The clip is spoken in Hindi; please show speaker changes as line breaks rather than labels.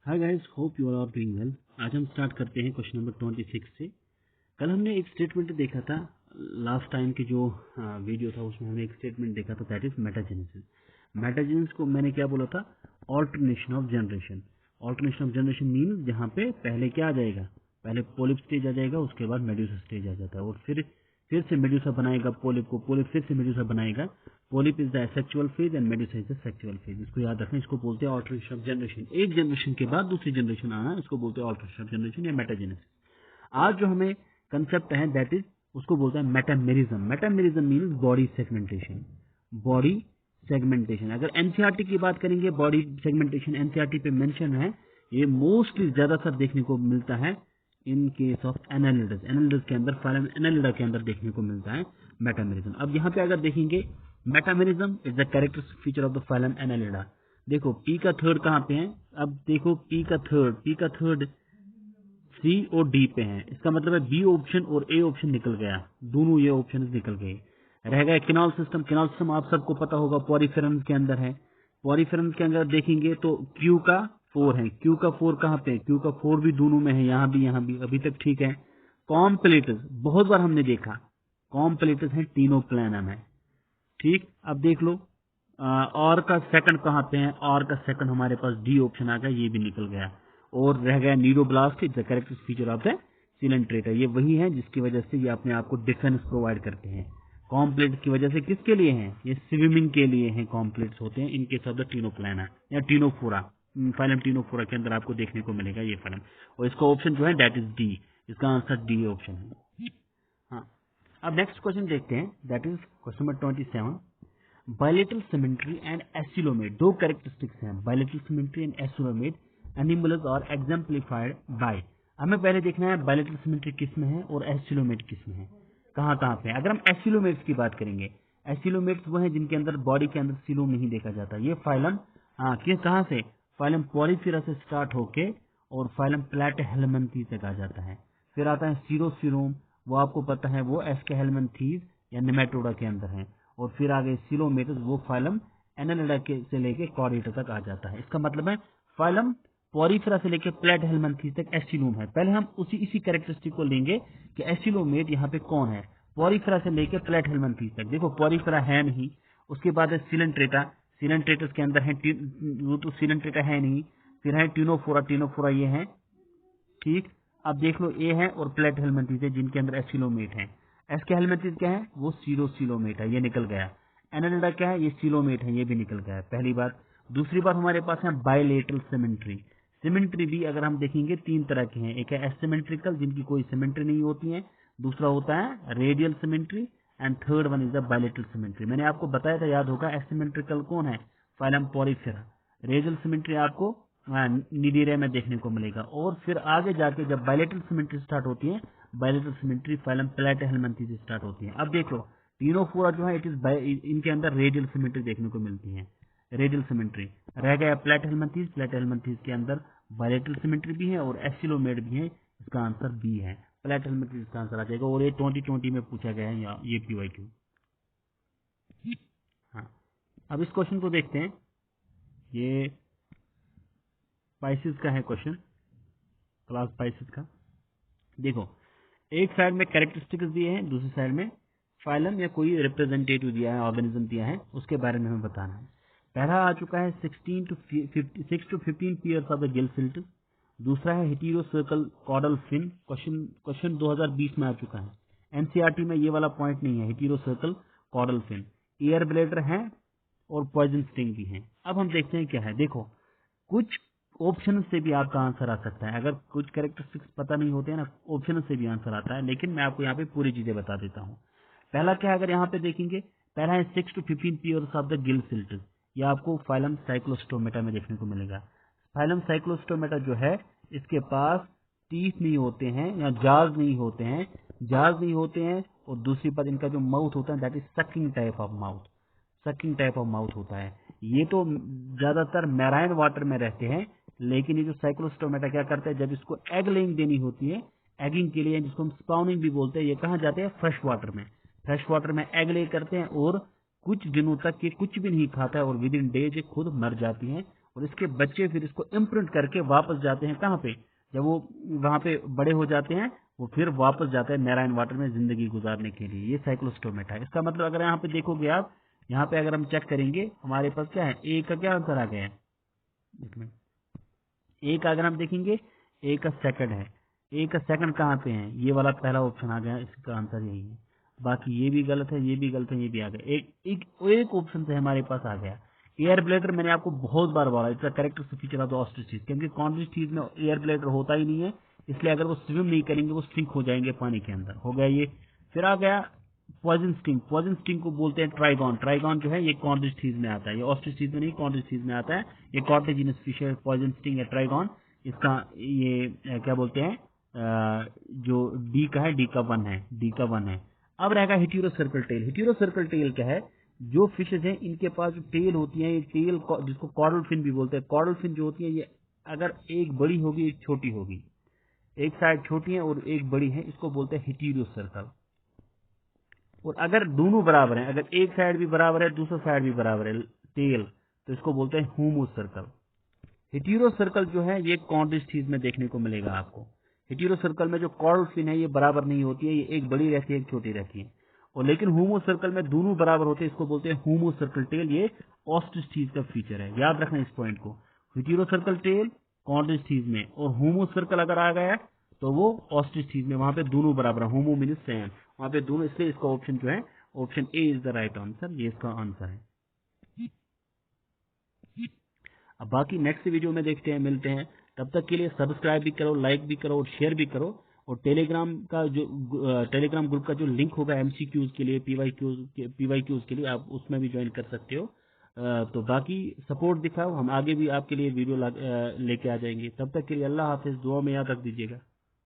Hi guys, hope you are doing well. आज हम स्टार्ट करते हैं क्वेश्चन नंबर 26 से। कल हमने एक स्टेटमेंट देखा था, लास्ट टाइम की जो वीडियो था उसमें हमने एक स्टेटमेंट देखा था, दैट इज मेटाजेनेसिस। मेटाजेनेसिस को मैंने क्या बोला था? Alternation of generation. Alternation of generation mean जहाँ पे पहले क्या आ जाएगा, पहले पोलिप स्टेज आ जाएगा, उसके बाद मेड्यूसा स्टेज आ जाता है और फिर से मेड्यूसा बनाएगा पोलिप को, पोलिप फिर से मेड्यूसा बनाएगा। Polyp is the asexual phase and medusa is the sexual phase. इसको याद रखना, इसको बोलते हैं ऑल्टरनेशन ऑफ जनरेशन। एक जनरेशन के बाद दूसरी जनरेशन आना, इसको बोलते हैं ऑल्टरनेशन ऑफ जनरेशन या मेटाजेनेसिस। आज जो हमें कंसेप्ट है दैट इज, उसको बोलते हैं metamerism. Metamerism means body segmentation. Body segmentation, अगर एनसीईआरटी की बात करेंगे, बॉडी सेगमेंटेशन एनसीईआरटी पे मेंशन है। ये मोस्टली ज्यादातर देखने को मिलता है इन केस ऑफ एनालिडस। एनालिडस के अंदर, फाइलम एनालिडा के अंदर देखने को मिलता है मेटामेरिज्म। अब यहाँ पे अगर देखेंगे, metamerism is the characteristic feature of the phylum Annelida. देखो पी का थर्ड कहाँ पे है? अब देखो पी का थर्ड सी और डी पे है। इसका मतलब है बी ऑप्शन और ए ऑप्शन निकल गया, दोनों ये ऑप्शन निकल गए। रह गया किनॉल सिस्टम। किनॉल सिस्टम आप सबको पता होगा पॉरीफेरेंस के अंदर है। पॉरीफेरेंस के अंदर देखेंगे तो क्यू का 4 है। क्यू का 4 कहाँ पे? क्यू का 4 भी दोनों में है, यहाँ भी, अभी तक ठीक है। कॉम्प्लेटस बहुत बार हमने देखा, कॉम्प्लेटस है, टीनोप्लानम है। ठीक, अब देख लो और का सेकंड कहाँ पे है? और का सेकंड हमारे पास डी ऑप्शन आ गया, ये भी निकल गया। और रह गया cnidoblast, the characteristic feature of the coelenterate. ये वही है जिसकी वजह से ये अपने आप को डिफेंस प्रोवाइड करते हैं। कॉम्प्लेट की वजह से किसके लिए हैं? ये स्विमिंग के लिए हैं, कॉम्प्लेट्स होते हैं इनके साथ द टीनोप्लाना या टीनोफोरा। फाइलम टीनोफोरा के अंदर आपको देखने को मिलेगा ये फाइलम। और इसका ऑप्शन जो है दैट इज डी, इसका आंसर डी ऑप्शन है। हाँ, अब नेक्स्ट क्वेश्चन देखते हैं, that is question number 27। Bilateral symmetry and acoelomate, दो कैरेक्टरिस्टिक्स हैं, bilateral symmetry and acoelomate animals और एग्जाम्प्लीफाइड बाय। हमें पहले देखना है बायलेटरल सिमेट्री किस में है और एसिलोमेट किस में है, कहाँ कहाँ पे है। अगर हम एसिलोमेट्स की बात करेंगे, एसिलोमेट्स वो हैं जिनके अंदर बॉडी के अंदर सिलोम नहीं देखा जाता। ये फाइलम कहाँ से? फाइलम पॉलीफेरा से स्टार्ट होके और फाइलम प्लैटिहेल्मिन्थीज तक आ जाता है। फिर आता है सीरोसिलोम, वो आपको पता है वो एस्केहेल्मिन्थीज या नेमेटोडा के अंदर है। और फिर आगे सिलोमेटस, वो फाइलम एनालिडा के से लेके कॉर्डेटा तक आ जाता है। इसका मतलब है फाइलम पॉरीफेरा से लेके प्लैटिहेल्मिन्थीज तक एसिलोम है। पहले हम इसी कैरेक्टरिस्टिक को लेंगे कि एसिलोमेट यहाँ पे कौन है। पॉरीफेरा से लेके प्लैटिहेल्मिन्थीज तक, देखो पॉरीफेरा है नहीं, उसके बाद है सिलेंट्रेटा, सिलेंट्रेटस के अंदर है, वो तो सिलेंट्रेटा है नहीं। फिर है टीनोफोरा, टीनोफोरा ये है। ठीक, अब देख लो ए है और प्लैटिहेल्मिन्थीज है जिनके अंदर एसिलोमेट है। एस्केहेल्मिन्थीज क्या है? वो सीरोसिलोमेट है, ये निकल गया। एनालिडा क्या है? ये सिलोमेट है, ये भी निकल गया, पहली बात। दूसरी बात हमारे पास है बायलेटरल सिमेट्री। सिमेट्री भी अगर हम देखेंगे तीन तरह के हैं, एक है एसिमेट्रिकल जिनकी कोई सिमेट्री नहीं होती है, दूसरा होता है radial symmetry and third one is the bilateral symmetry. मैंने आपको बताया था, याद होगा, एसिमेट्रिकल कौन है? Phylum Porifera. रेडियल सिमेट्री आपको निडीरे में देखने को मिलेगा। और फिर आगे जाके जब बायलेटरल सिमेट्री स्टार्ट होती है, बायलेटरल सिमेट्री फाइलम प्लैटिहेल्मिन्थीज से स्टार्ट होती है। अब देखो टीनोफोरा जो है, इनके अंदर रेडियल सिमेट्री देखने को मिलती है, रेडियल सिमेट्री। रह गया प्लैटिहेल्मिन्थीज, प्लैटिहेल्मिन्थीज के अंदर बायलेटरल सिमेट्री भी है और एसिलोमेट भी है, इसका आंसर बी है, प्लैटिहेल्मिन्थीज का आंसर आ जाएगा। और ये 2020 में पूछा गया है ये PYQ। हाँ, अब इस क्वेश्चन को देखते हैं, ये स्पाइसेस का है क्वेश्चन, क्लास स्पाइसेस का। देखो एक साइड में कैरेक्टरिस्टिक्स दिए हैं, दूसरी साइड में फाइलम या कोई रिप्रेजेंटेटिव दिया है, ऑर्गेनिज्म दिया है, उसके बारे में हमें बताना है। पहला आ चुका है 6 to 15 pairs of the gill filter. दूसरा है heterocercal caudal fin, question 2020 में आ चुका है। एनसीईआरटी में ये वाला पॉइंट नहीं है, heterocercal caudal fin. Air bladder है और पॉइजन स्टिंग भी है। अब हम देखते हैं क्या है। देखो कुछ ऑप्शन से भी आपका आंसर आ सकता है, अगर कुछ कैरेक्टरिस्टिक्स पता नहीं होते हैं ना, ऑप्शन से भी आंसर आता है, लेकिन मैं आपको यहाँ पे पूरी चीजें बता देता हूँ। पहला क्या है, अगर यहाँ पे देखेंगे, पहला है 6 to 15 pairs of the gill filter. यह आपको फाइलम साइक्लोस्टोमेटा में देखने को मिलेगा। फाइलम साइक्लोस्टोमेटा जो है, इसके पास टीथ नहीं होते हैं या जाज नहीं होते हैं, और दूसरी बात इनका जो माउथ होता है that is sucking type of mouth होता है। ये तो ज्यादातर मैराइन वाटर में रहते हैं, लेकिन ये जो साइक्लोस्टोमेटा क्या करते हैं, जब इसको एग लेइंग देनी होती है, एगिंग के लिए, जिसको हम स्पाउनिंग भी बोलते हैं, ये कहाँ जाते हैं? फ्रेश वाटर में एग ले करते हैं और कुछ दिनों तक ये कुछ भी नहीं खाता है और विद इन डेज खुद मर जाती हैं और इसके बच्चे फिर इसको इम्प्रिंट करके वापस जाते हैं कहाँ पे, जब वो वहां पे बड़े हो जाते हैं वो फिर वापस जाते हैं मैराइन वाटर में जिंदगी गुजारने के लिए। ये साइक्लोस्टोमेटा है। इसका मतलब अगर यहाँ पे देखोगे आप, यहाँ पे अगर हम चेक करेंगे हमारे पास क्या है, ए का क्या आंसर आ गया है, ए का अगर हम देखेंगे ए का सेकंड है, ए का सेकंड कहाँ पे है, ये वाला पहला ऑप्शन आ गया, इसका आंसर यही है। बाकी ये भी गलत है, ये भी गलत है, ये भी आ गया, एक ऑप्शन से हमारे पास आ गया। एयर ब्लैडर मैंने आपको बहुत बार बोला, इसका correct feature of the ostrich, क्योंकि कॉन्ट्रिच में एयर ब्लैडर होता ही नहीं है, इसलिए अगर वो स्विम नहीं करेंगे वो स्ट्रिंक हो जाएंगे पानी के अंदर। हो गया ये। फिर आ गया पॉइजन स्टिंग। पॉइजन स्टिंग को बोलते हैं ट्राइगॉन। ट्राइगॉन जो है ये कॉन्ट्रिच में आता है, ये ऑस्ट्रिच में नहीं कॉन्ट्रिच में आता है। ये कॉर्टेजिनस फिश है, पॉइजन स्टिंग है ट्राइगॉन। इसका ये क्या बोलते हैं, जो डी का है, डी का वन है। अब रहेगा heterocercal tail. Heterocercal tail क्या है, जो फिशेज हैं इनके पास जो टेल होती है, ये टेल जिसको कॉर्डल फिन भी बोलते हैं, कॉर्डल फिन जो होती है ये अगर एक बड़ी होगी एक छोटी होगी, एक साइड छोटी है और एक बड़ी है, इसको बोलते हैं हेटेरो सर्कल। और अगर दोनों बराबर हैं, अगर एक साइड भी बराबर है दूसरा साइड भी बराबर है टेल, तो इसको बोलते हैं होमो सर्कल। हेटेरो सर्कल जो है ये कॉन्ट्रिच में देखने को मिलेगा आपको। हेटेरो सर्कल में जो कॉर्डल फिन है ये बराबर नहीं होती है, ये एक बड़ी रहती है एक छोटी रहती है। और लेकिन होमो सर्कल में दोनों बराबर होते हैं, इसको बोलते हैं होमो सर्कल टेल। ये ऑस्ट्रिच का फीचर है, याद रखना इस पॉइंट को। हेटेरो सर्कल टेल कॉन्ट्रिच में, और होमो सर्कल अगर आ गया तो वो ऑस्ट्रिच में, वहां पे दोनों बराबर है, होमो मीन्स सेम, वहां पे दोनों, इसलिए इसका ऑप्शन जो है option A is the right answer, ये इसका आंसर है। अब बाकी नेक्स्ट वीडियो में देखते हैं, मिलते हैं। तब तक के लिए सब्सक्राइब भी करो, लाइक भी करो और शेयर भी करो। और टेलीग्राम का जो टेलीग्राम ग्रुप का जो लिंक होगा एमसीक्यूज के लिए, पीवाईक्यूज के लिए, आप उसमें भी ज्वाइन कर सकते हो। तो बाकी सपोर्ट दिखाओ, हम आगे भी आपके लिए वीडियो लेके आ जाएंगे। तब तक के लिए अल्लाह हाफिज, दुआ में याद रख दीजिएगा।